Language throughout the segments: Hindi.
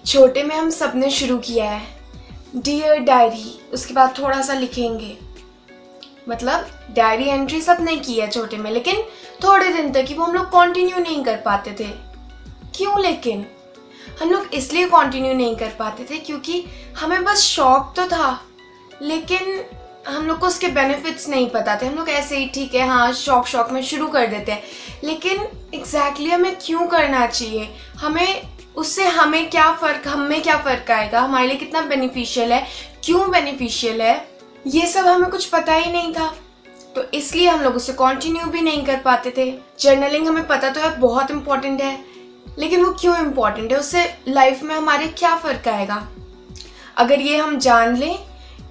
छोटे में हम सबने शुरू किया है डियर डायरी, उसके बाद थोड़ा सा लिखेंगे, मतलब डायरी एंट्री सबने की है छोटे में, लेकिन थोड़े दिन तक ही वो हम लोग कंटिन्यू नहीं कर पाते थे। क्यों? लेकिन हम लोग इसलिए कंटिन्यू नहीं कर पाते थे क्योंकि हमें बस शौक तो था, लेकिन हम लोग को उसके बेनिफिट्स नहीं पता थे। हम लोग ऐसे ही ठीक है, हाँ शौक शौक में शुरू कर देते हैं, लेकिन एग्जैक्टली हमें क्यों करना चाहिए, हमें उससे हमें क्या फ़र्क, हमें क्या फ़र्क आएगा, हमारे लिए कितना बेनिफिशियल है, क्यों बेनिफिशियल है, ये सब हमें कुछ पता ही नहीं था। तो इसलिए हम लोग उसे कंटिन्यू भी नहीं कर पाते थे। जर्नलिंग हमें पता तो है बहुत इम्पोर्टेंट है, लेकिन वो क्यों इम्पोर्टेंट है, उससे लाइफ में हमारे क्या फ़र्क आएगा। अगर ये हम जान लें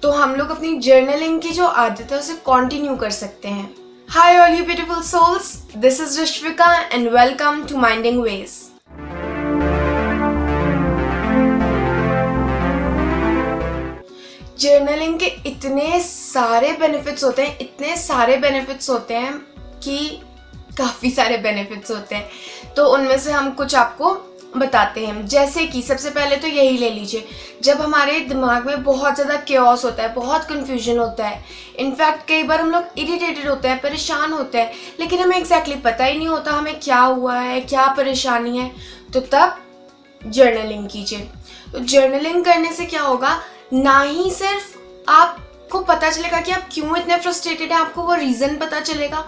तो हम लोग अपनी जर्नलिंग की जो आदत है उसे कंटिन्यू कर सकते हैं। Hi all you beautiful souls, this is Rishvika and welcome to minding ways. Journaling के इतने सारे बेनिफिट्स होते हैं, इतने सारे बेनिफिट्स होते हैं कि काफ़ी सारे बेनिफिट्स होते हैं, तो उनमें से हम कुछ आपको बताते हैं। जैसे कि सबसे पहले तो यही ले लीजिए, जब हमारे दिमाग में बहुत ज़्यादा क्योस होता है, बहुत कन्फ्यूजन होता है, इनफैक्ट कई बार हम लोग इरिटेटेड होते हैं, परेशान होते हैं, लेकिन हमें एग्जैक्टली पता ही नहीं होता हमें क्या हुआ है, क्या परेशानी है, तो तब जर्नलिंग कीजिए। तो जर्नलिंग करने से क्या होगा, ना ही सिर्फ आपको पता चलेगा कि आप क्यों इतने फ्रस्ट्रेटेड हैं, आपको वो रीज़न पता चलेगा,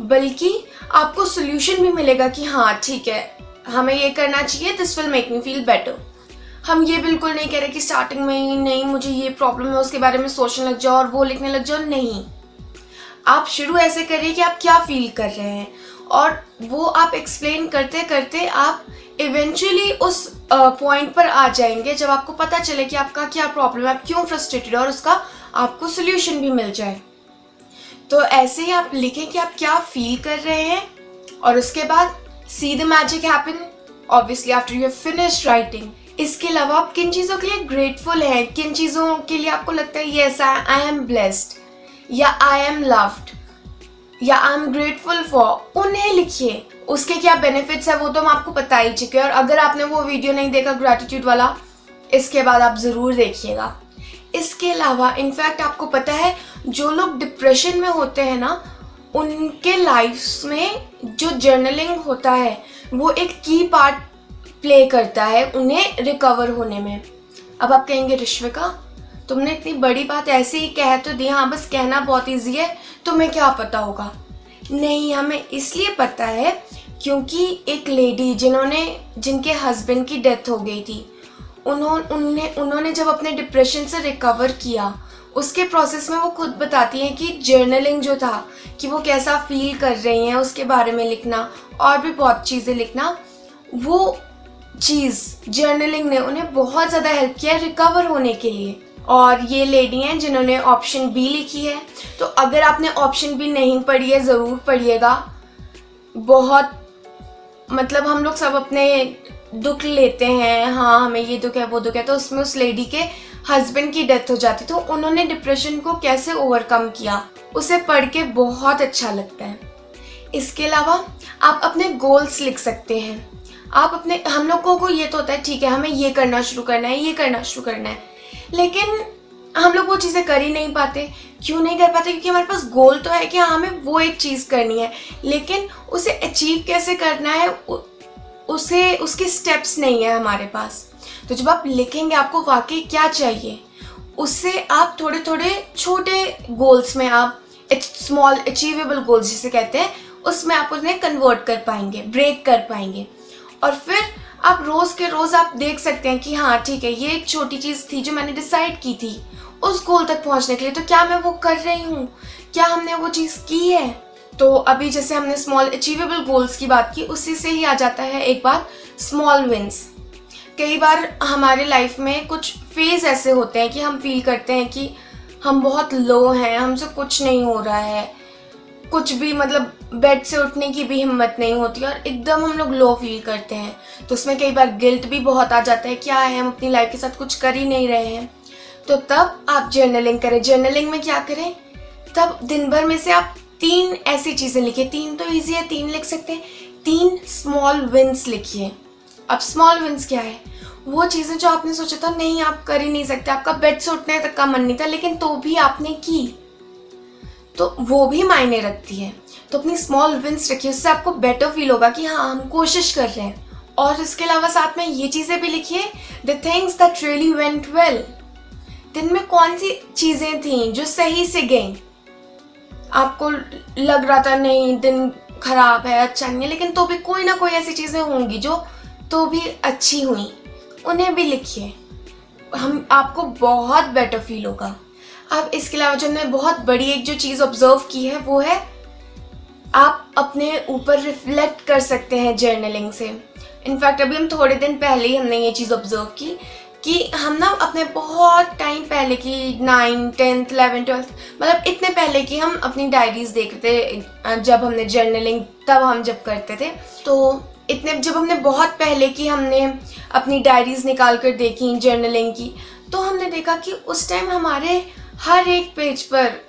बल्कि आपको सोल्यूशन भी मिलेगा कि हाँ ठीक है हमें ये करना चाहिए, this will make me feel better. हम ये बिल्कुल नहीं कह रहे कि स्टार्टिंग में ही नहीं मुझे ये प्रॉब्लम है उसके बारे में सोचने लग जाओ और वो लिखने लग जाओ, नहीं। आप शुरू ऐसे करिए कि आप क्या फील कर रहे हैं, और वो आप एक्सप्लेन करते करते आप इवेंचुअली उस पॉइंट पर आ जाएंगे जब आपको पता चले कि आपका क्या प्रॉब्लम है, आप क्यों फ्रस्ट्रेटेड है, और उसका आपको सोल्यूशन भी मिल जाए। तो ऐसे ही आप लिखें कि आप क्या फील कर रहे हैं, और उसके बाद see the magic happen obviously after you have finished writing. इसके अलावा आप किन चीज़ों के लिए ग्रेटफुल हैं, किन चीज़ों के लिए आपको लगता है यस आई एम ब्लेस्ड, या आई एम लव्ड, या आई एम ग्रेटफुल फॉर, उन्हें लिखिए। उसके क्या बेनिफिट्स है वो तो हम आपको बता ही चुके हैं, और अगर आपने वो वीडियो नहीं देखा ग्रैटिट्यूड वाला, इसके बाद आप ज़रूर देखिएगा। इसके अलावा इनफैक्ट आपको पता है जो लोग डिप्रेशन में होते हैं ना, उनके लाइफ्स में जो जर्नलिंग होता है वो एक की पार्ट प्ले करता है उन्हें रिकवर होने में। अब आप कहेंगे ऋष्विका तुमने इतनी बड़ी बात ऐसे ही कह तो दी, हाँ बस कहना बहुत ईजी है, तुम्हें क्या पता होगा। नहीं, हमें इसलिए पता है क्योंकि एक लेडी जिनके हस्बैंड की डेथ हो गई थी, उन्होंने जब अपने डिप्रेशन से रिकवर किया, उसके प्रोसेस में वो खुद बताती हैं कि जर्नलिंग जो था कि वो कैसा फील कर रही हैं उसके बारे में लिखना, और भी बहुत चीज़ें लिखना, वो चीज़ जर्नलिंग ने उन्हें बहुत ज़्यादा हेल्प किया रिकवर होने के लिए। और ये लेडी हैं जिन्होंने ऑप्शन बी लिखी है, तो अगर आपने ऑप्शन बी नहीं पढ़ी है ज़रूर पढ़िएगा। बहुत मतलब हम लोग सब अपने दुख लेते हैं, हाँ हमें ये दुख है वो दुख है, तो उसमें उस लेडी के हस्बैंड की डेथ हो जाती, तो उन्होंने डिप्रेशन को कैसे ओवरकम किया, उसे पढ़ के बहुत अच्छा लगता है। इसके अलावा आप अपने गोल्स लिख सकते हैं। हम लोगों को ये तो होता है ठीक है हमें ये करना शुरू करना है, ये करना शुरू करना है, लेकिन हम लोग वो चीज़ें कर ही नहीं पाते। क्यों नहीं कर पाते? क्योंकि हमारे पास गोल तो है कि हाँ हमें वो एक चीज़ करनी है, लेकिन उसे अचीव कैसे करना है उसके स्टेप्स नहीं है हमारे पास। तो जब आप लिखेंगे आपको वाकई क्या चाहिए, उससे आप थोड़े थोड़े छोटे गोल्स में, आप स्मॉल अचीवेबल गोल्स जिसे कहते हैं, उसमें आप उन्हें कन्वर्ट कर पाएंगे, ब्रेक कर पाएंगे, और फिर आप रोज़ के रोज़ आप देख सकते हैं कि हाँ ठीक है ये एक छोटी चीज़ थी जो मैंने डिसाइड की थी उस गोल तक पहुंचने के लिए, तो क्या मैं वो कर रही हूँ, क्या हमने वो चीज़ की है। तो अभी जैसे हमने स्मॉल अचीवेबल गोल्स की बात की, उसी से ही आ जाता है एक बार स्मॉल विंस। कई बार हमारे लाइफ में कुछ फेज़ ऐसे होते हैं कि हम फील करते हैं कि हम बहुत लो हैं, हमसे कुछ नहीं हो रहा है, कुछ भी मतलब बेड से उठने की भी हिम्मत नहीं होती, और एकदम हम लोग लो फील करते हैं। तो उसमें कई बार गिल्ट भी बहुत आ जाता है, क्या है हम अपनी लाइफ के साथ कुछ कर ही नहीं रहे हैं। तो तब आप जर्नलिंग करें। जर्नलिंग में क्या करें, तब दिन भर में से आप 3 ऐसी चीज़ें लिखिए, 3 तो ईजी है, 3 लिख सकते हैं, 3 स्मॉल विंस लिखिए। अब स्मॉल विंस क्या है, वो चीज़ें जो आपने सोचा था नहीं आप कर ही नहीं सकते, आपका बेड से उठने तक का मन नहीं था, लेकिन तो भी आपने की, तो वो भी मायने रखती है। तो अपनी स्मॉल विंस रखिए, उससे आपको बेटर फील होगा कि हाँ हम कोशिश कर रहे हैं। और इसके अलावा साथ में ये चीज़ें भी लिखिए, the things that really went well. दिन में कौन सी चीज़ें थी जो सही से गई, आपको लग रहा था नहीं दिन खराब है, अच्छा नहीं है, लेकिन तो भी कोई ना कोई ऐसी चीज़ें होंगी जो तो भी अच्छी हुई, उन्हें भी लिखिए। हम आपको बहुत बेटर फील होगा। अब इसके अलावा जो हमने बहुत बड़ी एक जो चीज़ ऑब्जर्व की है वो है आप अपने ऊपर रिफ्लेक्ट कर सकते हैं जर्नलिंग से। इनफैक्ट अभी हम थोड़े दिन पहले ही हमने ये चीज़ ऑब्जर्व की कि हम ना अपने बहुत टाइम पहले की 9th 10th 11th 12th मतलब इतने पहले की हम अपनी डायरीज देखते थे, जब हमने जर्नलिंग तब हम जब करते थे, तो इतने जब हमने बहुत पहले की हमने अपनी डायरीज निकाल कर देखी जर्नलिंग की, तो हमने देखा कि उस टाइम हमारे हर एक पेज पर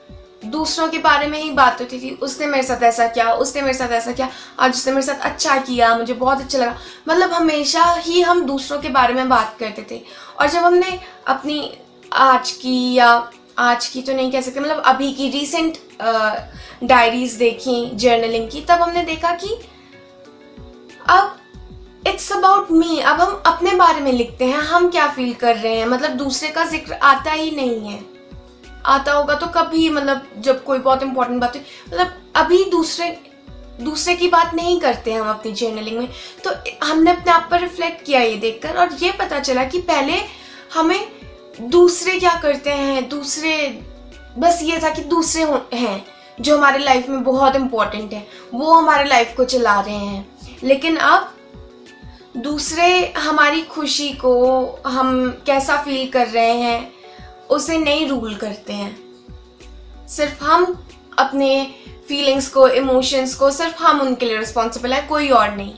दूसरों के बारे में ही बात होती थी। उसने मेरे साथ ऐसा किया, उसने मेरे साथ ऐसा किया, आज उसने मेरे साथ अच्छा किया, मुझे बहुत अच्छा लगा। मतलब हमेशा ही हम दूसरों के बारे में बात करते थे। और जब हमने अपनी आज की, या आज की तो नहीं कह सकते, मतलब अभी की रिसेंट डायरीज देखी जर्नलिंग की, तब हमने देखा कि अब इट्स अबाउट मी। अब हम अपने बारे में लिखते हैं, हम क्या फील कर रहे हैं, मतलब दूसरे का जिक्र आता ही नहीं है। आता होगा तो कभी, मतलब जब कोई बहुत इंपॉर्टेंट बात है, मतलब अभी दूसरे की बात नहीं करते हैं हम अपनी जर्नलिंग में। तो हमने अपने आप पर रिफ्लेक्ट किया ये देखकर, और ये पता चला कि पहले हमें दूसरे क्या करते हैं, दूसरे बस ये था कि दूसरे हैं जो हमारे लाइफ में बहुत इंपॉर्टेंट है, वो हमारे लाइफ को चला रहे हैं। लेकिन अब दूसरे हमारी खुशी को, हम कैसा फील कर रहे हैं, उसे नहीं रूल करते हैं। सिर्फ हम अपने फीलिंग्स को, इमोशंस को, सिर्फ हम उनके लिए रिस्पॉन्सिबल है, कोई और नहीं।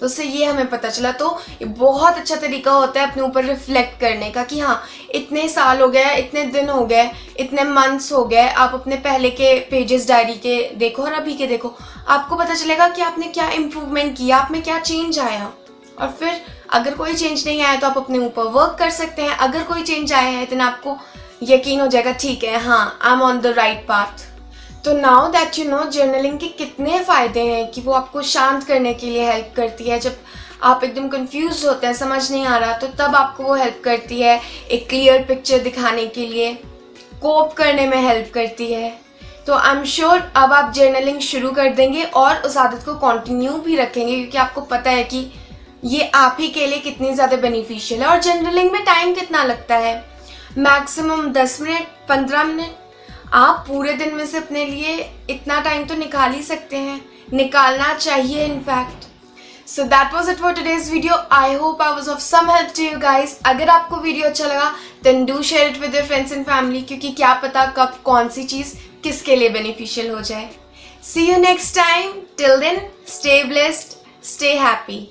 तो उससे ये हमें पता चला। तो ये बहुत अच्छा तरीका होता है अपने ऊपर रिफ्लेक्ट करने का कि हाँ इतने साल हो गए, इतने दिन हो गए, इतने मंथ्स हो गए। आप अपने पहले के पेजेस डायरी के देखो और अभी के देखो, आपको पता चलेगा कि आपने क्या इम्प्रूवमेंट किया, आप में क्या चेंज आया। और फिर अगर कोई चेंज नहीं आया तो आप अपने ऊपर वर्क कर सकते हैं। अगर कोई चेंज आया है तो आपको यकीन हो जाएगा, ठीक है हाँ I am on the right path. तो now that you know journaling के कितने फ़ायदे हैं कि वो आपको शांत करने के लिए हेल्प करती है। जब आप एकदम कंफ्यूज होते हैं, समझ नहीं आ रहा, तो तब आपको वो हेल्प करती है एक क्लियर पिक्चर दिखाने के लिए, कोप करने में हेल्प करती है। तो आई एम श्योर अब आप जर्नलिंग शुरू कर देंगे और उस आदत को कंटिन्यू भी रखेंगे, क्योंकि आपको पता है कि ये आप ही के लिए कितनी ज़्यादा बेनिफिशियल है। और जर्नलिंग में टाइम कितना लगता है, मैक्सिमम 10 मिनट 15 मिनट। आप पूरे दिन में से अपने लिए इतना टाइम तो निकाल ही सकते हैं, निकालना चाहिए in fact. So that was it for today's video. I hope I was of some help to you guys. अगर आपको वीडियो अच्छा लगा then do share it with your friends and family, क्योंकि क्या पता कब कौन सी चीज़ किसके लिए बेनिफिशियल हो जाए। See you next time, till then stay blessed, stay happy.